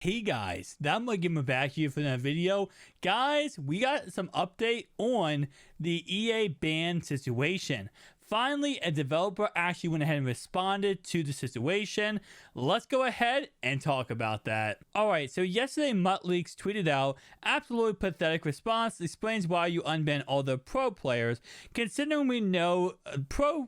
Hey guys, I'm gonna give back here for that video. Guys, we got some update on the EA ban situation. Finally, a developer actually went ahead and responded to the situation. Let's go ahead and talk about that. Alright, so yesterday MuttLeaks tweeted out, absolutely pathetic response, explains why you unban all the pro players. Considering we know pros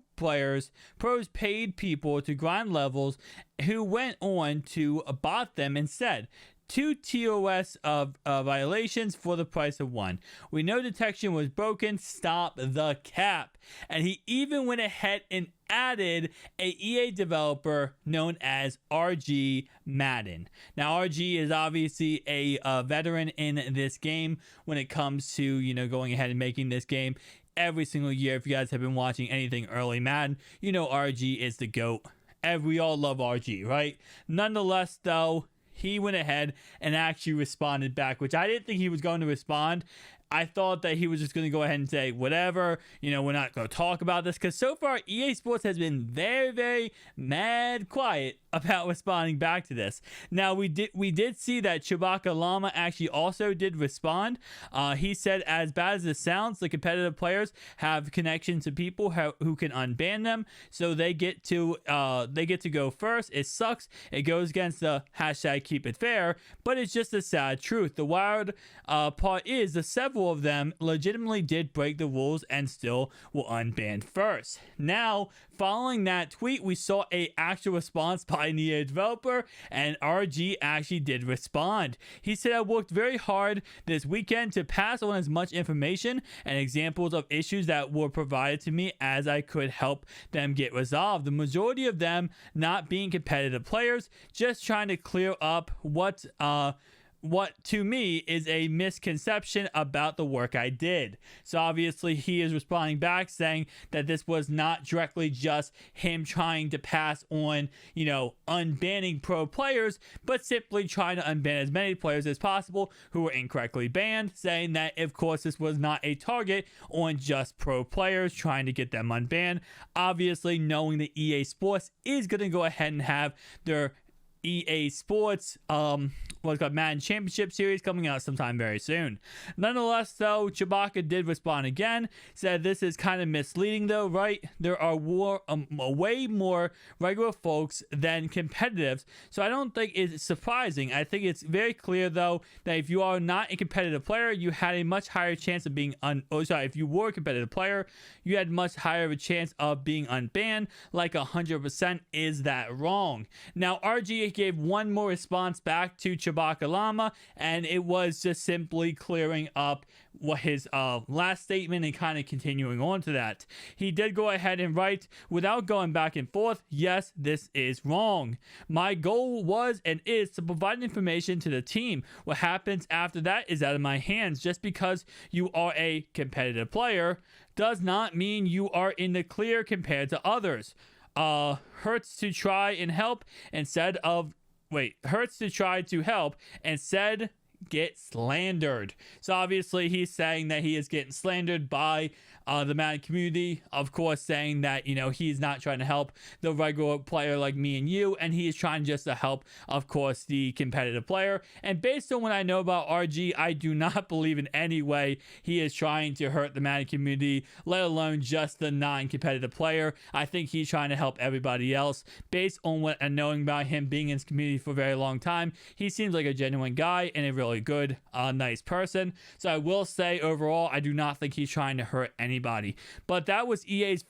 paid people to grind levels who went on to bot them and said, 2 TOS of violations for the price of 1. We know detection was broken. Stop the cap. And he even went ahead and added a EA developer known as RG Madden. Now, RG is obviously a veteran in this game when it comes to, going ahead and making this game every single year. If you guys have been watching anything early Madden, RG is the GOAT. And we all love RG, right? Nonetheless, though, he went ahead and actually responded back, which I didn't think he was going to respond. I thought that he was just going to go ahead and say, whatever, we're not going to talk about this. Because so far, EA Sports has been very, very mad quiet about responding back to this. Now, we did see that Chewbacca Llama actually also did respond. He said, as bad as it sounds, the competitive players have connections to people who can unban them. So they get to go first. It sucks. It goes against the hashtag keep it fair, but it's just a sad truth. The wild part is the several of them legitimately did break the rules and still were unbanned first. Now, following that tweet, we saw a actual response by an EA developer, and RG actually did respond. He said, I worked very hard this weekend to pass on as much information and examples of issues that were provided to me as I could help them get resolved. The majority of them not being competitive players, just trying to clear up what to me is a misconception about the work I did. So obviously he is responding back saying that this was not directly just him trying to pass on, unbanning pro players, but simply trying to unban as many players as possible who were incorrectly banned, saying that of course this was not a target on just pro players, trying to get them unbanned. Obviously knowing that EA Sports is going to go ahead and have their EA Sports, what's called Madden Championship Series coming out sometime very soon. Nonetheless, though, Chewbacca did respond again, said this is kind of misleading though, right? There are way more regular folks than competitives, so I don't think it's surprising. I think it's very clear though that if you are not a competitive player, you had a much higher chance of being if you were a competitive player, you had much higher of a chance of being unbanned. Like 100%, is that wrong? Now, RG gave one more response back to Chewbacca Llama, and it was just simply clearing up what his last statement and kind of continuing on to that. He did go ahead and write, without going back and forth, yes, this is wrong. My goal was and is to provide information to the team. What happens after that is out of my hands. Just because you are a competitive player does not mean you are in the clear compared to others. Hurts to try to help instead get slandered. So obviously he's saying that he is getting slandered by the Madden community, of course, saying that he's not trying to help the regular player like me and you, and he is trying just to help, of course, the competitive player. And based on what I know about RG, I do not believe in any way he is trying to hurt the Madden community, let alone just the non-competitive player. I think he's trying to help everybody else. Based on what I'm knowing about him being in this community for a very long time, he seems like a genuine guy and a really good, nice person. So I will say overall, I do not think he's trying to hurt anybody. But that was EA's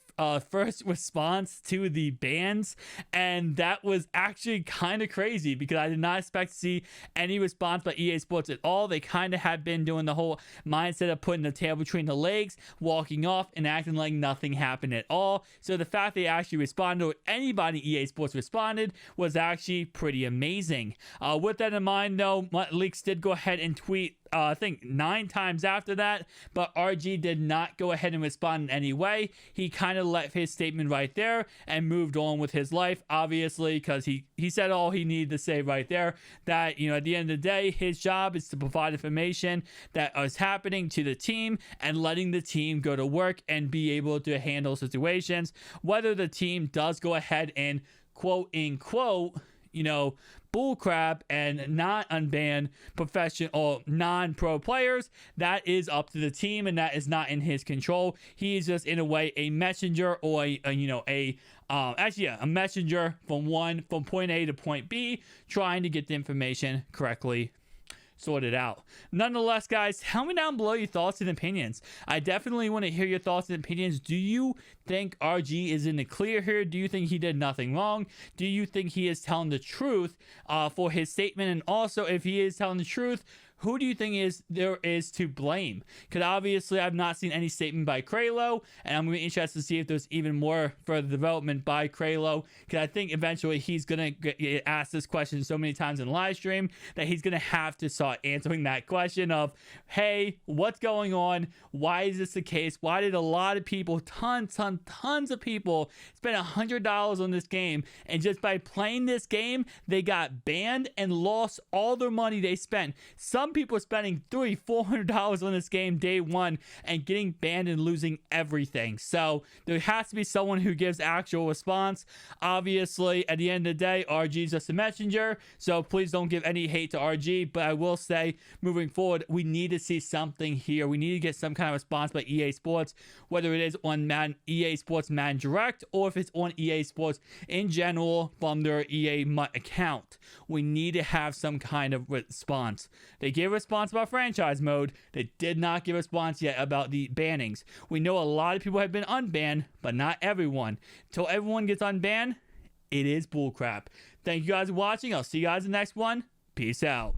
first response to the bans, and that was actually kind of crazy because I did not expect to see any response by EA Sports at all. They kind of have been doing the whole mindset of putting the tail between the legs, walking off and acting like nothing happened at all. So the fact they actually responded, or anybody EA Sports responded, was actually pretty amazing. With that in mind though, MuttLeaks did go ahead and tweet I think 9 times after that, but RG did not go ahead and respond in any way. He kind of left his statement right there and moved on with his life, obviously, because he said all he needed to say right there, that, at the end of the day, his job is to provide information that is happening to the team and letting the team go to work and be able to handle situations. Whether the team does go ahead and quote unquote, bullcrap and not unban professional or non-pro players, that is up to the team, and that is not in his control. He is just in a way a messenger, or a messenger from point A to point B, trying to get the information correctly sorted out. Nonetheless, guys, tell me down below your thoughts and opinions. I definitely want to hear your thoughts and opinions. Do you think RG is in the clear here? Do you think he did nothing wrong? Do you think he is telling the truth for his statement? And also, if he is telling the truth, who do you think there is to blame? Because obviously I've not seen any statement by Kralo, and I'm going to be interested to see if there's even more further development by Kralo, because I think eventually he's going to get asked this question so many times in live stream that he's going to have to start answering that question of, hey, what's going on? Why is this the case? Why did a lot of people, tons of people spend $100 on this game, and just by playing this game, they got banned and lost all their money they spent? Some people are spending $300-$400 on this game day one and getting banned and losing everything. So there has to be someone who gives actual response. Obviously, at the end of the day, RG is just a messenger, so please don't give any hate to RG. But I will say, moving forward, we need to see something here. We need to get some kind of response by EA Sports, whether it is on EA Sports Madden Direct, or if it's on EA Sports in general from their EA account. We need to have some kind of response. They gave a response about franchise mode. They did not give a response yet about the bannings. We know a lot of people have been unbanned, but not everyone. Until everyone gets unbanned, it is bullcrap. Thank you guys for watching. I'll see you guys in the next one. Peace out.